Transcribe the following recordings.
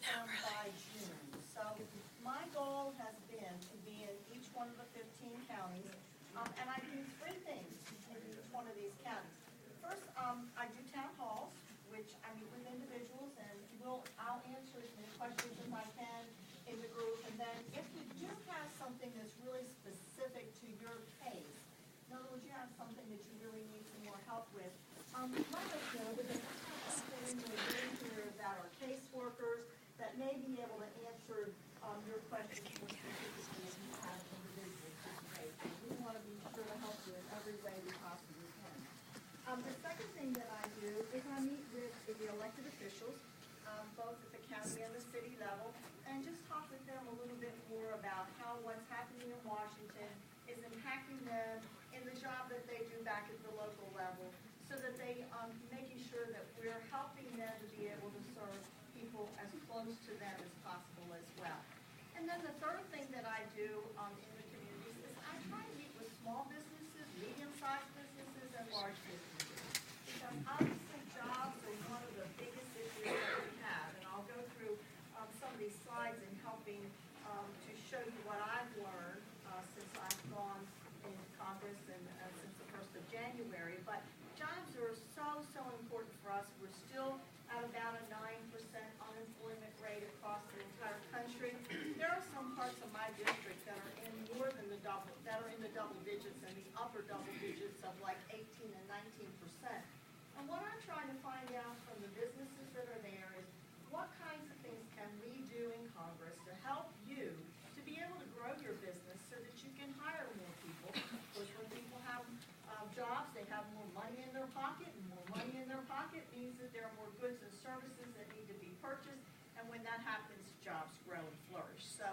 done by June. So my goal has been to be in each one of the 15 counties, and I do three things in each one of these counties. First, I do town halls, which I meet with individuals, and I'll answer as many questions as I can in the group. And then if you do have something that's really specific to your case, in other words, you have something that you really need some more help with, let us know, because something we're doing here that are caseworkers that may be able to answer your questions more specifically if you have an individual case. We want to be sure to help you in every way we possibly can. The second thing that I do is I meet with the elected officials, both at the county and the city level, and just talk with them a little bit more about how what's happening in Washington is impacting them in the job that they do back at the local level, so that they making sure that we're helping them to be able to serve people as close to them as possible as well. And then the third thing that I do in the communities is I try to meet with small businesses, medium-sized businesses, and large businesses. Because obviously jobs are one of the biggest issues that we have. And I'll go through some of these slides in helping to show you what I've learned since I've gone in Congress and since the 1st of January. But jobs are so important for us. We're still at about a 9% unemployment rate across the entire country. There are some parts of my district that are in more than the double, that are in the double digits and the upper double digits of like 18 and 19%. And what I'm trying to find out from the businesses that are there is what kinds of things can we do in Congress to help you to be able to grow your business so that you can hire more people. Because when people have jobs, they have more money in their pocket, and more money in their pocket means that there are more goods and services that need to be purchased, and when that happens, jobs grow and flourish. So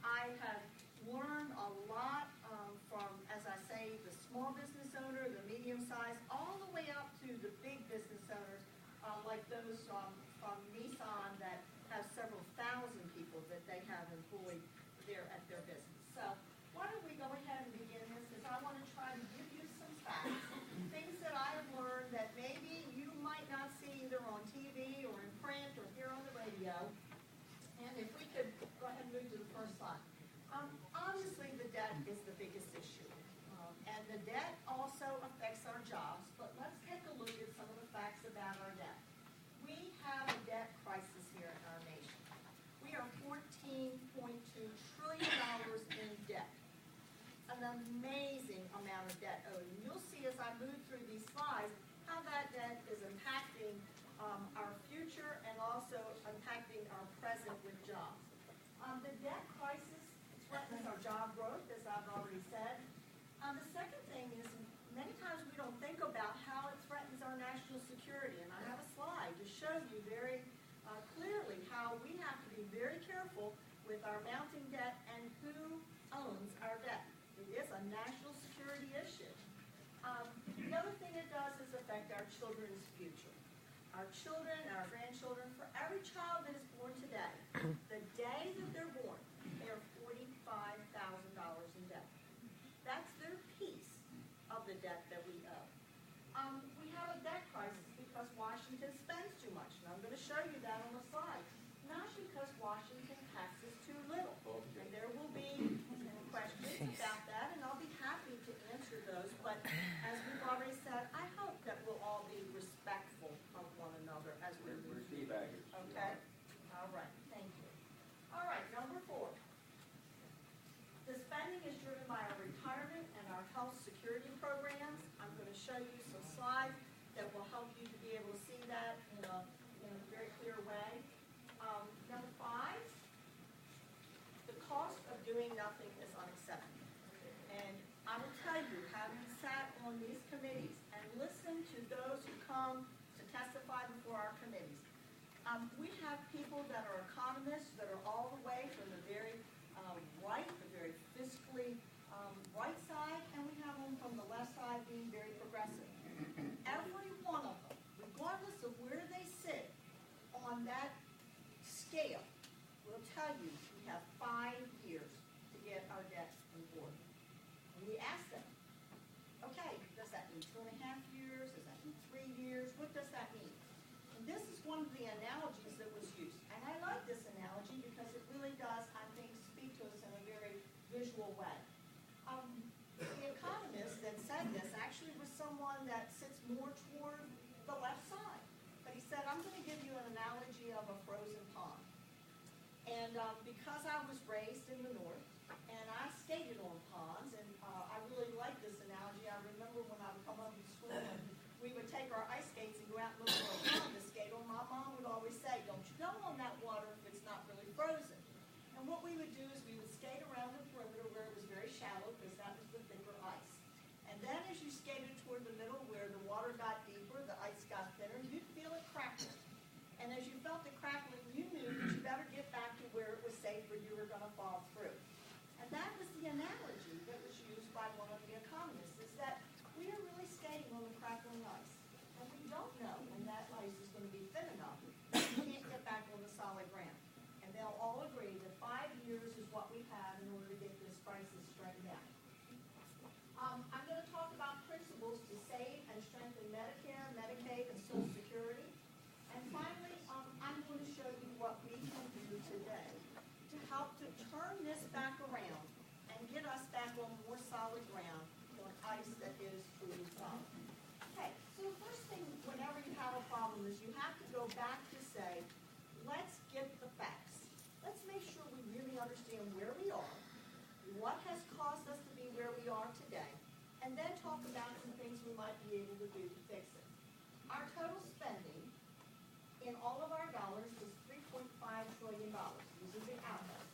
I have learned a lot from, as I say, the small business owner, the medium size, all the way up to the big business owners, like those from Nissan that have several thousand people that they have employed there at their business. So why don't we go ahead and begin this, because I want to try to give you some facts, things that I have learned that maybe you might not see either on TV or in print or here on the radio. And if we could go ahead and move to the first slide. Obviously, the debt is the biggest issue. And the debt also affects our jobs, but let's take a look at some of the facts about our debt. We have a debt crisis here in our nation. We are $14.2 trillion in debt. An amazing amount of debt owed. And you'll see as I move through these slides how that debt is impacting our future and also impacting our present with jobs. The debt crisis threatens our job growth, as I've already said. The second thing is many times we don't think about how it threatens our national security. And I have a slide to show you very clearly how we have to be very careful with our mounting debt and who owns our debt. It is a national security issue. The other thing it does is affect our children's future. Our children and our grandchildren, for every child that is born today, the day that they're born, they are $45,000 in debt. That's their piece of the debt that we owe. We have a debt crisis because Washington spends too much, and I'm going to show you that on the slide. Not because Washington taxes too little. And there will be questions about that, and I'll be happy to answer those. But as we've already said, I hope that we'll all be respectful of one another as we're teabaggers. Okay? All right. Thank you. All right. Number 4. The spending is driven by our retirement and our health security programs. I'm going to show you some slides that will help you to be able to see that in a very clear way. Number 5, the cost of doing nothing is unacceptable. And I will tell you, having sat on these committees and listened to those who come to testify before our committees, we have people that are economists that are all the way from the very right, the very fiscally right side, and we have them from the left side being very progressive. Every one of them, regardless of where they sit on that scale, will tell you we have 5 years to get our debt in order. And we ask them, okay, does that mean 2.5 years? Does that mean 3 years? What does that mean? And this is one of the analogies that was used. And I like sits more toward the left side. But he said, I'm going to give you an analogy of a frozen pond. And because I was raised in the north, and I skated on ponds, and I really like this analogy. I remember when I would come home from school and we would take our ice skates and go out and look for a pond to skate on. My mom would always say, don't you go on that water if it's not really frozen. And what we would do is we would skate around the perimeter where it was very shallow, because that was the thicker ice. And then as you skated toward the middle where the water got deeper, the ice got thinner, you'd feel it crackling. And as you felt the crackling, you knew that you better get back to where it was safe or you were going to fall through. And that was the analogy that was used by one of the economists, is that we are really skating on the crackling ice. And we don't know when that ice is going to be thin enough that we can't get back on the solid ground. And they'll all agree that 5 years is what we have in order to get this crisis straightened out. I'm going to talk about principles to save and strengthen Medicare, Medicaid, and Social Security. And finally, I'm going to show you what we can do today to help to turn this back around and get us back on more solid ground on ice that is truly solid. Okay, so the first thing whenever you have a problem is you have to go back to say, let's get the facts. Let's make sure we really understand where we are, what has caused us to be where we are today, and then talk about some things we might be able to do to fix it. Our total spending in all of our dollars is $3.5 trillion. This is the outlet.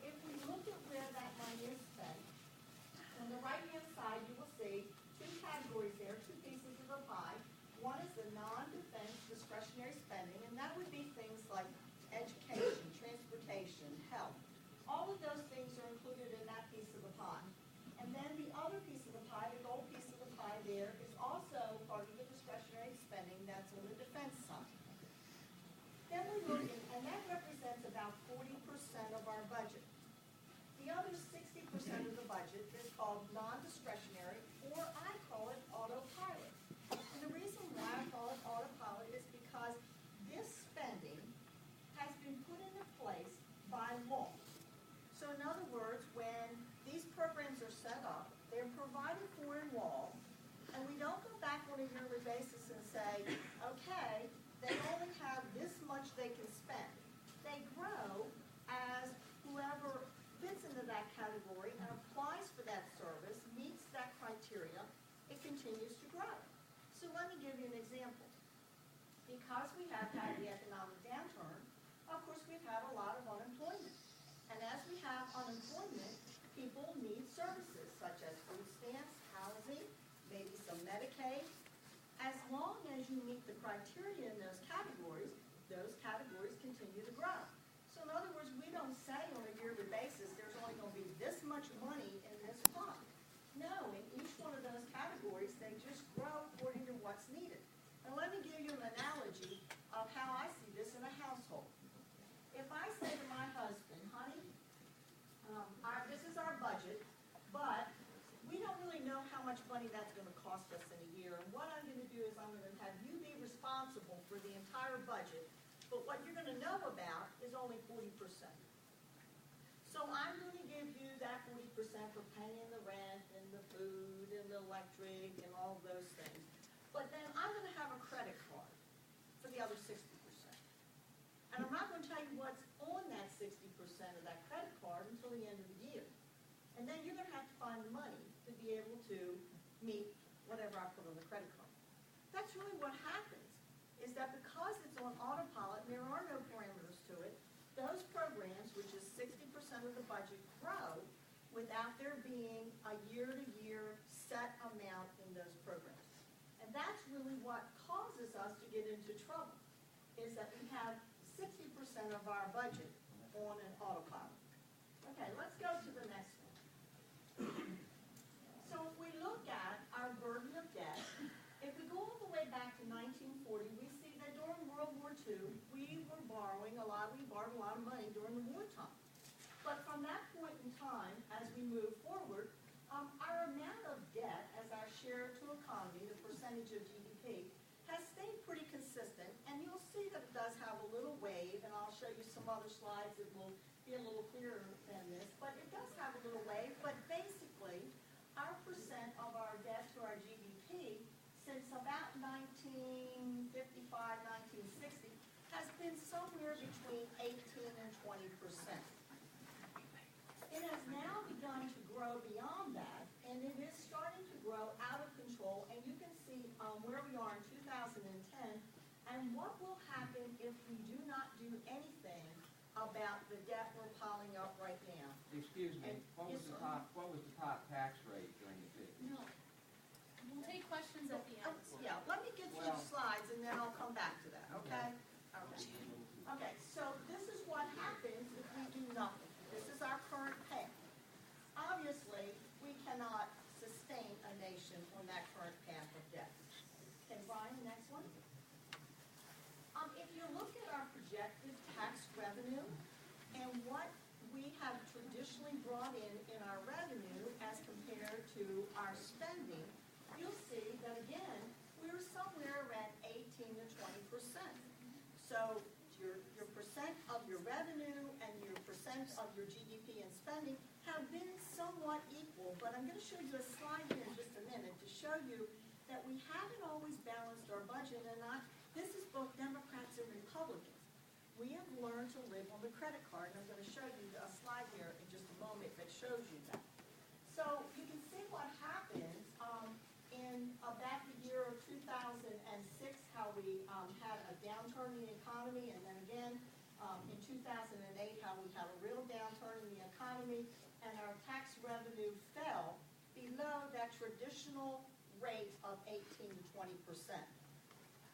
If we look at where that money is spent, on the right-hand side you will see two categories there, two pieces of the pie. One is the non-defense discretionary spending, and that would be things like education, transportation, health. All of those things are included in that piece of the pie. And then the other piece of the pie, the gold piece of the pie there, is also part of the discretionary spending that's on the defense side. Then we look at, and that represents about 40% of our budget. The other 60% of the budget is called non-discretionary, or I call it autopilot. And the reason why I call it autopilot is because this spending has been put into place by law. So in other words, when these programs are set up, they're provided for in law, and we don't go back on a yearly basis and say, okay, they only have this much they can spend. They grow as whoever fits into that category and applies for that service, meets that criteria, it continues to grow. So let me give you an example. Because we have had the economic downturn, of course we've had a lot of unemployment. And as we have unemployment, people need services such as food stamps, housing, maybe some Medicaid. As long as you meet the criteria in those categories continue to grow. So in other words, we don't say on a yearly basis there's only going to be this much money in this pot. No, in each one of those categories, they just grow according to what's needed. And let me give you an analogy of how I see this in a household. If I say to my husband, honey, this is our budget, but we don't really know how much money that's going to cost us in a year. And what I'm going to do is I'm going to have you be responsible for the entire budget, but what you're going to know about is only 40%. So I'm going to give you that 40% for paying the rent and the food and the electric and all of those things. But then I'm going to have a credit card for the other 60%. And I'm not going to tell you what's on that 60% of that credit card until the end of the year. And then you're going to have to find the money to be able to meet whatever I put on the credit card. That's really what happens, is that because it's on autopilot and there are no parameters to it, those programs, which is 60% of the budget, grow without there being a year-to-year set amount in those programs. And that's really what causes us to get into trouble, is that we have 60% of our budget on an autopilot. Okay, let's go to the next one. So if we look at our burden of debt, if we go all the way back to 1940, we see that during World War II, we borrowed a lot of money during the wartime. But from that point in time, as we move forward, our amount of debt as our share to economy, the percentage of GDP, has stayed pretty consistent, and you'll see that it does have a little wave, and I'll show you some other slides that will be a little clearer than this, but it does have a little wave. But basically, our percent of our debt to our GDP since been somewhere between 18 and 20%. It has now begun to grow beyond that, and it is starting to grow out of control, and you can see where we are in 2010, and what will happen if we do not do anything about the debt we're piling up right now. Excuse me, And- what was yes, the sir. top tax rate during the 50s? No. We'll take questions at the end. Yeah, let me get through Well- the slides, and then I'll come back to that, okay? Okay. Okay, so this is what happens if we do nothing. This is our current path. Obviously, we cannot sustain a nation on that current path of debt. Okay, Brian, next one. If you look at our projected tax revenue and what we have traditionally brought in our revenue as compared to our spending, you'll see that again, we're somewhere around 18 to 20%. So your percent of your revenue and your percent of your GDP and spending have been somewhat equal, but I'm going to show you a slide here in just a minute to show you that we haven't always balanced our budget, and this is both Democrats and Republicans. We have learned to live on the credit card, and I'm going to show you a slide here in just a moment that shows you that. So you can see what happens in about the year of 2006, how we had a downturn in the economy, and then again in 2008, how we had a real downturn in the economy, and our tax revenue fell below that traditional rate of 18 to 20%.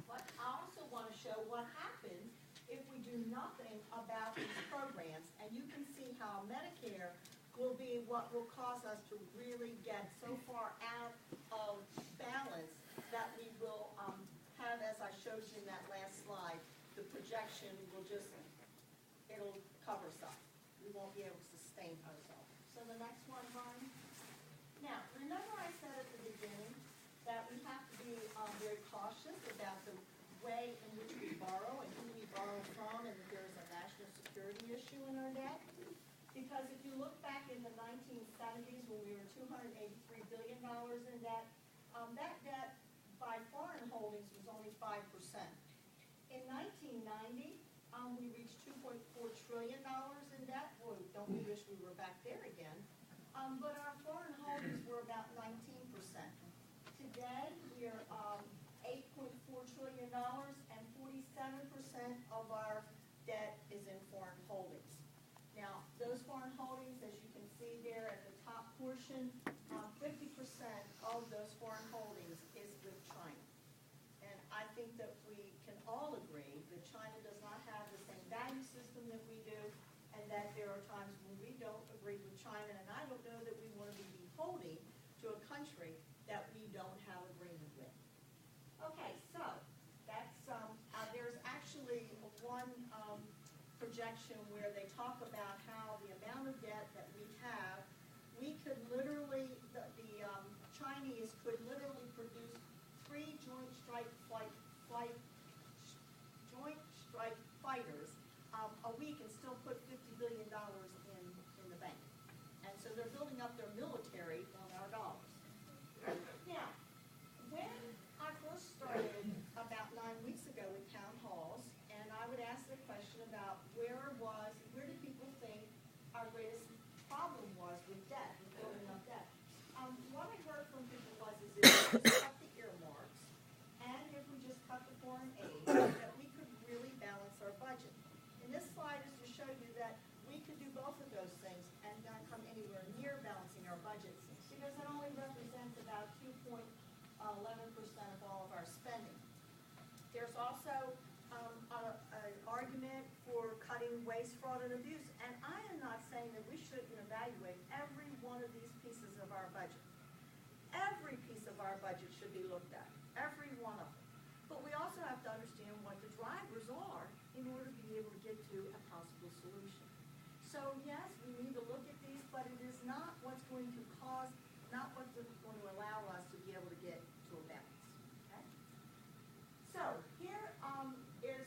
But I also want to show what happens if we do nothing about these programs, and you can see how Medicare will be what will cause us to really get so far out of balance that we will have, as I showed you in that last slide, the projection will it'll cover us up. We won't be able to sustain ourselves. So the next one, Brian. Now, remember I said at the beginning that we have to be very cautious about the way in which we borrow and who we borrow from, and that there's a national security issue in our debt. Because if you look back in the 1970s when we were $283 billion in debt, that debt by foreign holdings was only 5%. In 1990, we reached $2.4 trillion in debt. Boy, don't we wish we were back there again. But our foreign holdings were about 19%. Today, we are $8.4 trillion, and 47% of our debt is in foreign holdings. Now, those foreign holdings, as you can see there at the top portion, 50% of those foreign holdings is with China. And I think that we can all agree that China does not have the same value system that we do, and that there are times when we don't agree with China, and I don't know that we want to be beholden to a country that we don't have agreement with. Okay, so that's there's actually one projection where they talk about how the amount of debt that we have, we could literally, the Chinese could literally produce 3 joint strike fighters a week and still put $50 billion in the bank. And so they're building up their military on our dollars. Now, when I first started about 9 weeks ago with town halls, and I would ask the question about where did people think our greatest problem was with debt, with building up debt. What I heard from people was if we just cut the earmarks, and if we just cut the foreign aid, that we could really balance our budget. And this slide is to show you that we could do both of those things and not come anywhere near balancing our budget, because it only represents about 2.11% of all of our spending. There's also an argument for cutting waste, fraud, and abuse. And I am not saying that we shouldn't evaluate every one of these pieces of our budget. Every piece of our budget should be looked at, every one of them. But we also have to understand what the drivers are in order to be able to get to a possible solution. So yes, we need to look at these, but it is not what's going to cause, not what's going to allow us to be able to get to a balance. Okay? So here is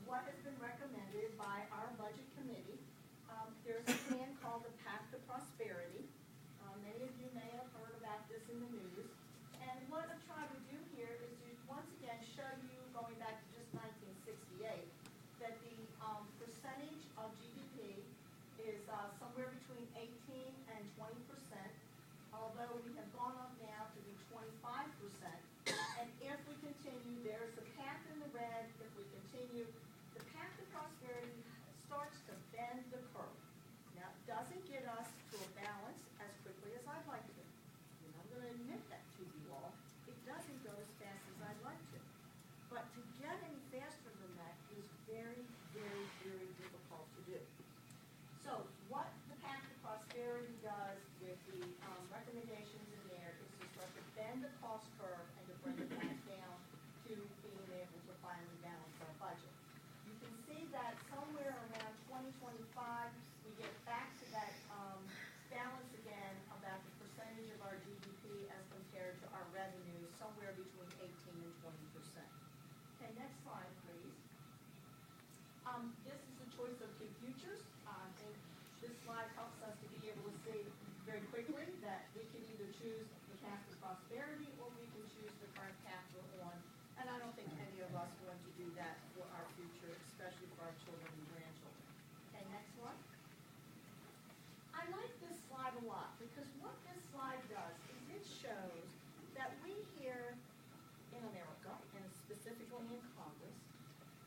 what has been recommended by our budget committee. There's a plan called the Path to Prosperity. Many of you may have heard about this in the news. And what I'm trying to do here is to once again show you, going back to just 1968, that but to get any faster than that is very, very, very difficult to do. So what the Path to Prosperity does with the recommendations in there is to start to bend the cost curve and to bring it back down to being able to finally balance our budget. You can see that somewhere around 2025, we get back to that balance again about the percentage of our GDP as compared to our revenue, somewhere between 18 and 20%. Okay, next slide, please. This is the choice of two futures, and this slide helps us to be able to see very quickly that we can either choose the path to prosperity or we can choose the current path we're on. And I don't think any of us want to do that for our future, especially for our children and grandchildren. Okay, next one. I like this slide a lot because what this slide does is it shows that we here in America, and specifically in Congress,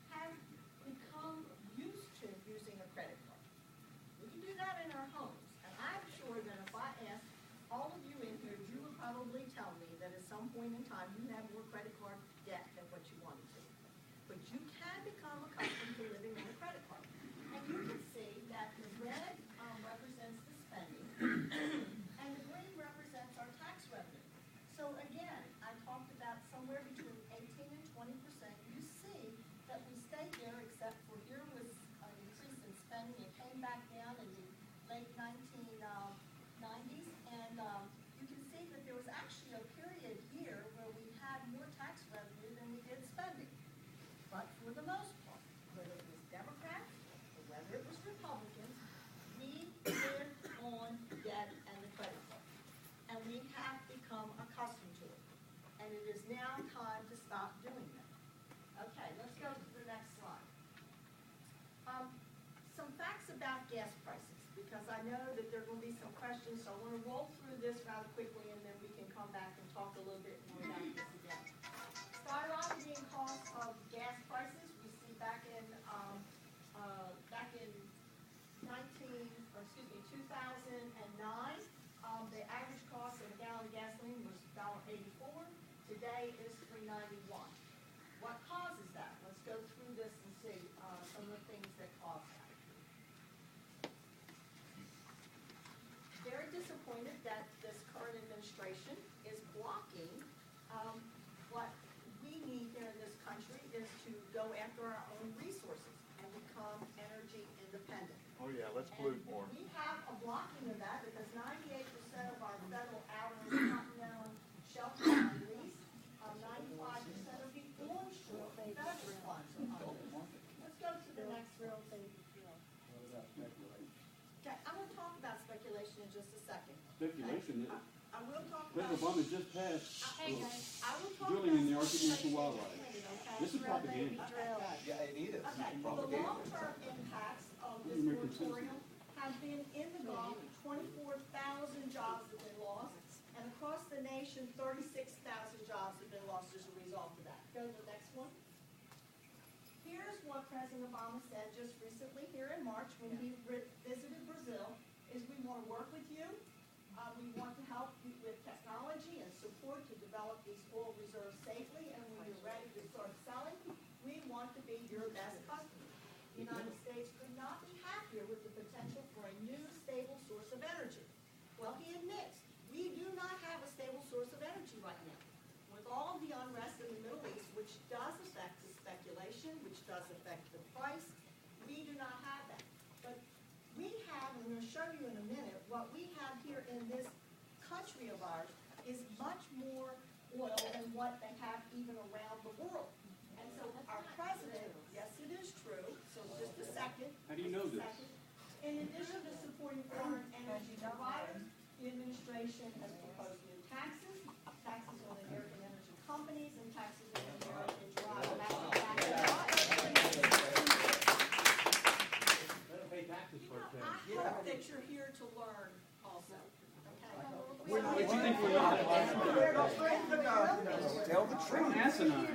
have become used to using a credit card. We can do that in our homes, and I'm sure that if I asked all of you in here, you would probably tell me that at some point in time you have more credit card debt than what you wanted to. But you can become accustomed to living on a credit card. And you can see that the red represents the spending, and the green represents our tax revenue. So again, I talked about somewhere between 18 and 20%. You see that we stayed there, except for here was an increase in spending. It came back down in the late 1990s, and you can see that there was actually a period here where we had more tax revenue than we did spending. But for the most part, whether it was Democrats or whether it was Republicans, we lived on debt and the credit card. And we have become accustomed to it. And it is now time to stop doing that. Okay, let's go to the next slide. Some facts about gas prices, because I know that there are going to be some questions, so I want to roll through this rather quickly, and then we can come back and talk a little bit more about this again. Skyrocketing costs of gas prices, we see back in 2009, the average cost of a gallon of gasoline was $1.84. Today is $3.91. What causes that? Let's go through this and see some of the things that cause that. Very disappointed that this current administration is blocking what we need here in this country is to go after our own resources and become energy independent. Oh yeah, let's pollute more. We have a blocking of that because 98% of our federal outer continental shelf is on lease. 95% of the onshore federal funds are on lease. Let's go to the next real thing. Okay, I'm going to talk about speculation in just a second. Speculation, I will talk about. President Obama just passed Hey, guys. I will talk drilling in the about Arctic National speculation Wildlife. okay? This is propaganda. Yeah, it is. Okay, well, the long-term impacts of this moratorium have been in the Gulf, 24,000 jobs have been lost, and across the nation, 36,000 jobs have been lost as a result of that. Go to the next one. Here's what President Obama said just recently here in March when he visited Brazil, is we want to work with you. We want to help you with technology and support to develop these oil reserves safely, and when you're ready to start selling, we want to be your best customer. The United States could not be happier with the potential for a new stable source of energy. Well, he admits, we do not have a stable source of energy right now. With all of the unrest in the Middle East, which does affect the speculation, which does affect the price, we do not have that. But we have, and I'm going to show you in a minute, what we have here in this country of ours is much more oil than what they have even around the world. And so our president, yes, it is true, so just a second. How do you know this? In addition to supporting foreign energy providers, the administration has proposed new taxes, taxes on American energy companies, and taxes on American drive natural gas. Let them pay taxes for it. I hope that you're here to learn also, okay? What do you think we are? Tell the truth. Asinine.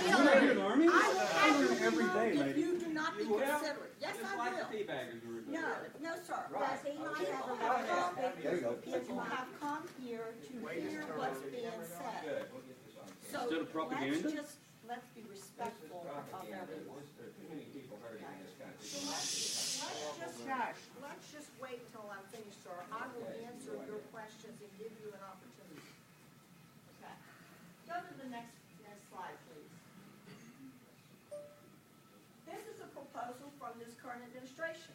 You're in the Army? I will have you every day, removed if lady. you do not be You will? considerate. Yes, Just I like will. the tea baggers you were doing. No, sir. Right. Does he not Okay. have a Okay. There you go. People have come here to hear what's being said. Good, we'll get this on. So Instead of propaganda? let's be respectful of everyone. There's too many people hurting in this country. So let's just wait until I'm finished, sir. I will answer your questions and give you an opportunity. Okay. Go to the next slide, please. This is a proposal from this current administration.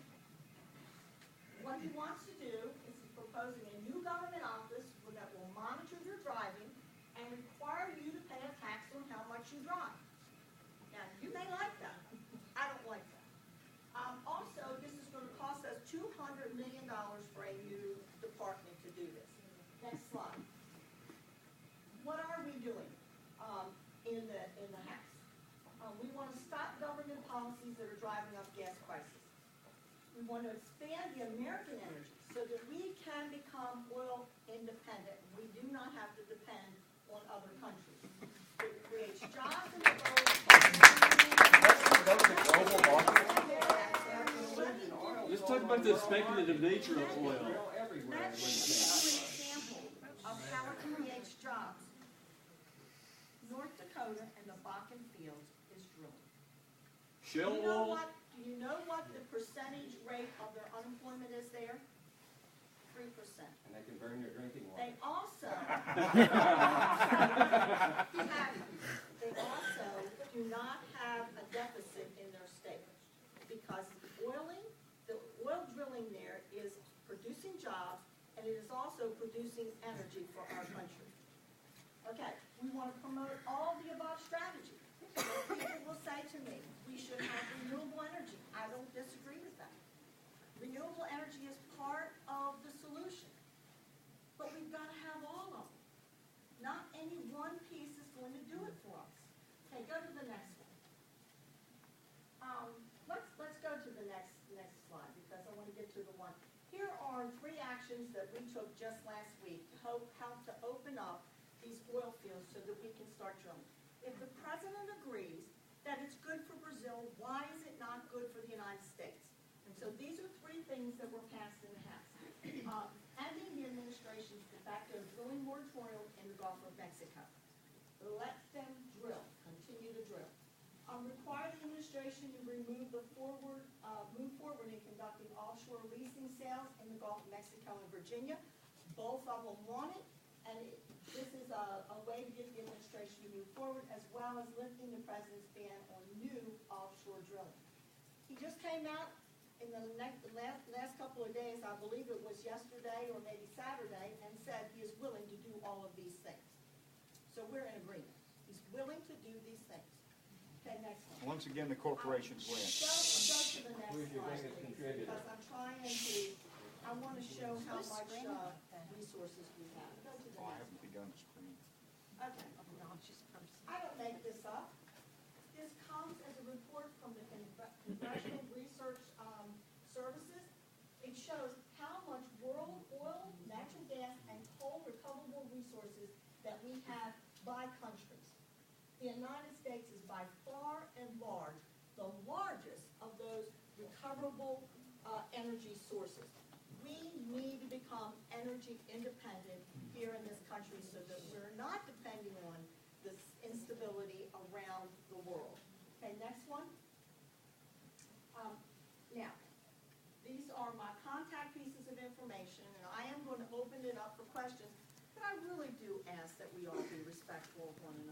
What he wants to do is he's proposing a new government office that will monitor your driving and require you to pay a tax on how much you drive. Now, you may like that. I don't like that. Also, this is gonna cost us $200 million for a new department to do this. Next slide. What are we doing, in the House? We wanna stop government policies that are driving up gas prices. We want to expand the American energy so that we can become oil independent. We do not have to depend on other countries. It creates jobs and it Let's talk about the speculative nature of oil. Oil everywhere. Let's give you an example of how it creates jobs. North Dakota and the Bakken fields is drilling. Shell Do you know oil, what the percentage rate of their unemployment is there? 3%. And they can burn your drinking water. They also do not have a deficit in their state because the oil drilling there is producing jobs and it is also producing energy for our country. Okay, we want to promote all the above strategies. People will say to me, we should have renewable energy. I don't disagree with that. Renewable energy is part of the solution. But we've got to have all of them. Not any one piece is going to do it for us. Okay, go to the next one. Let's go to the next slide because I want to get to the one. Here are 3 actions that we took just last week to help to open up these oil fields so that we can start drilling. If the president agrees that it's good for Brazil, why is it not good for the United States? And so these are 3 things that were passed in the House. Ending the administration's de facto drilling moratorium in the Gulf of Mexico. Let them drill, continue to drill. Require the administration to move forward in conducting offshore leasing sales in the Gulf of Mexico and Virginia. Both of them want it, and this is a way to get the administration to move forward, as well as lifting the president's ban on new offshore drilling. He just came out in the last couple of days, I believe it was yesterday or maybe Saturday, and said he is willing to do all of these things. So we're in agreement. He's willing to do these things. Okay, next one. Once again, the corporations win. Go to the next Who's your slide, biggest please, contributor? because I want to show how much resources we have. Go to the Oh, I next haven't begun to screen. one. Okay. I don't make this up. This comes as a report from the Congressional Research Services. It shows how much world oil, natural gas, and coal recoverable resources that we have by countries. The United States is by far and large the largest of those recoverable energy sources. We need to become energy independent here in this country so that we're not depending on this instability around the world. Okay, next one. Now, these are my contact pieces of information, and I am going to open it up for questions, but I really do ask that we all be respectful of one another.